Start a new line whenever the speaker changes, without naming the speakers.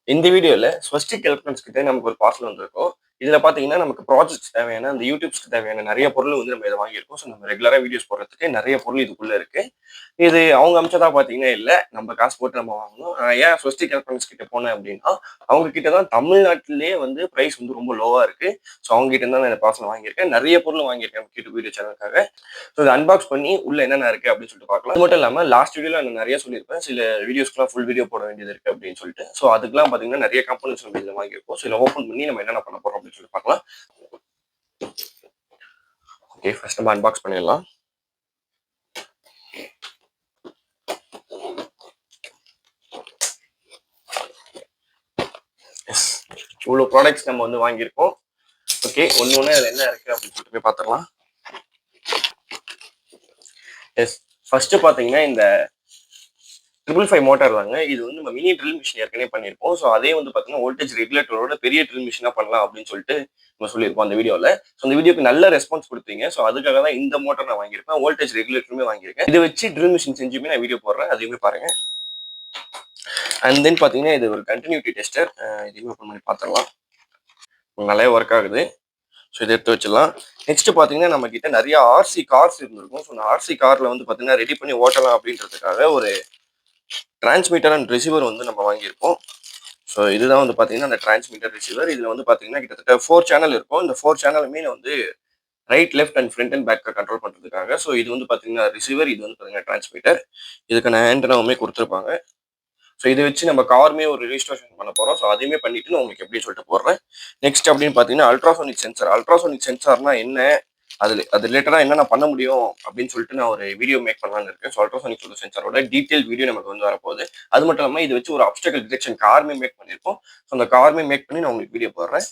இந்த வீடியோல ஸ்வஸ்டிக் எலக்ட்ரானிக்ஸ் கிட்ட நமக்கு ஒரு பார்சல் வந்திருக்கும். இதுல பாத்தீங்கன்னா, நமக்கு ப்ராஜெக்ட்ஸ் தேவையான அந்த யூடியூப்ஸ்க்கு தேவையான நெறைய பொருள் வந்து நம்ம இத வாங்கியிருக்கோம். ஸோ நம்ம ரெகுலரா வீடியோஸ் போடுறதுக்கு நெறைய பொருள் இதுக்குள்ள இருக்கு. இது அவங்க அனுப்பிச்சதா பாத்தீங்கன்னா இல்ல. நம்ம காசு போட்டு நம்ம வாங்கணும். ஏன் ஸ்வஸ்டிக் எலக்ட்ரானிக்ஸ் கிட்ட போனேன் அப்டின்னா, அவங்க கிட்ட தான் தமிழ்நாட்டிலேயே வந்து பிரைஸ் வந்து ரொம்ப லோவா இருக்கு. ஸோ அவங்க கிட்ட இருந்து தான் நான் இந்த பார்சல் வாங்கியிருக்கேன். நெறைய பொருள் வாங்கியிருக்கேன் யூடியூப் வீடியோ சேனலுக்காக. ஸோ இத அன்பாக்ஸ் பண்ணி உள்ள என்னென்ன இருக்கு அப்படின்னு சொல்லிட்டு பார்க்கலாம். அது மட்டும் இல்லாம லாஸ்ட் வீடியோல நான் நெறைய சொல்லியிருப்பேன். சில வீடியோஸ்க்குலாம் ஃபுல் வீடியோ போட வேண்டியது இருக்கு அப்படின்னு சொல்லிட்டு. ஸோ அதுக்கெல்லாம் பார்த்தீங்கன்னா நெறைய கம்போனன்ட்ஸ் நம்ம இதுல வாங்கியிருக்கோம். ஸோ இத ஓப்பன் பண்ணி நம்ம என்னென்ன பண்ண போறோம் அப்படின்னு சொல்லி பார்க்கலாம். ஓகே, ஃபர்ஸ்ட் நம்ம அன்பாக்ஸ் பண்ணிடலாம். எஸ், இவ்வளோ ப்ராடக்ட்ஸ் நம்ம வந்து வாங்கியிருக்கோம். ஓகே, ஒன்று ஒன்று அதில் என்ன இருக்கு அப்படின்னு சொல்லிட்டு போய் பார்த்துடலாம். எஸ், ஃபர்ஸ்ட் பார்த்தீங்கன்னா இந்த 555 மோட்டார் தாங்க. இது வந்து நம்ம மினி ட்ரில் மிஷின் ஏற்கனவே பண்ணியிருப்போம். ஸோ அதே வந்து பார்த்தீங்கன்னா, வோல்டேஜ் ரெகுலேட்டரோட பெரிய ட்ரில் மிஷினா பண்ணலாம் அப்படின்னு சொல்லிட்டு நம்ம சொல்லியிருப்போம் அந்த வீடியோல. ஸோ அந்த வீடியோக்கு நல்ல ரெஸ்பான்ஸ் கொடுத்தீங்க. ஸோ அதுக்காக தான் இந்த மோட்டார் நான் வாங்கியிருப்பேன். வோல்டேஜ் ரெகுலேட்டருமே வாங்கியிருக்கேன். இதை வச்சு ட்ரில் மிஷின் செஞ்சுமே நான் வீடியோ போடுறேன். அதையுமே பாருங்க. அண்ட் தென் பார்த்தீங்கன்னா, இது ஒரு கண்டினியூட்டி டெஸ்டர். இதையுமே ஓப்பன் பண்ணி பார்த்துடலாம். நல்லாவே ஒர்க் ஆகுது. ஸோ இதை எடுத்து வச்சிடலாம். நெக்ஸ்ட் பார்த்தீங்கன்னா, நம்ம கிட்ட நிறைய ஆர்சி கார்ஸ் இருந்திருக்கும். ஸோ அந்த ஆர்சி கார்ல வந்து பார்த்தீங்கன்னா, ரெடி பண்ணி ஓட்டலாம் அப்படின்றதுக்காக ஒரு டிரான்ஸ்மிட்டர் அண்ட் ரிசீவர் வந்து நம்ம வாங்கியிருக்கோம். ஸோ இதுதான் வந்து பார்த்தீங்கன்னா அந்த டிரான்ஸ்மிட்டர் ரிசீவர். இதில் வந்து பார்த்தீங்கன்னா கிட்டத்தட்ட 4 சேனல் இருக்கும். இந்த 4 சேனலுமே வந்து right, left and front and பேக்கை கண்ட்ரோல் பண்ணுறதுக்காக. ஸோ இது வந்து பார்த்தீங்கன்னா ரிசீவர், இது வந்து பார்த்தீங்கன்னா டிரான்ஸ்மிட்டர். இதுக்கான ஆண்டனாவுமே கொடுத்துருப்பாங்க. ஸோ இதை வச்சு நம்ம காருமே ஒரு ரிஜிஸ்ட்ரேஷன் பண்ண போகிறோம். ஸோ அதையுமே பண்ணிட்டு நான் உங்களுக்கு எப்படின்னு சொல்லிட்டு போடுறேன். நெக்ஸ்ட் அப்படின்னு பார்த்தீங்கன்னா அல்ட்ராசோனிக் சென்சார். அல்ட்ராசோனிக் சென்சார்னா என்ன? அது ரிலேட்டடாக என்னென்ன பண்ண முடியும் அப்படின்னு சொல்லிட்டு நான் ஒரு வீடியோ மேக் பண்ணலான்னு இருக்கேன். ஸோ அல்ட்ராசோனிக் சென்சாரோட டீட்டெயில் வீடியோ நமக்கு வந்து வரப்போகுது. அது மட்டும் இல்லாமல் இதை வச்சு ஒரு அப்டக்கல் டிடெக்ஷன் காருமே மேக் பண்ணியிருக்கோம். ஸோ அந்த காருமே மேக் பண்ணி நான் உங்களுக்கு வீடியோ போடுறேன்.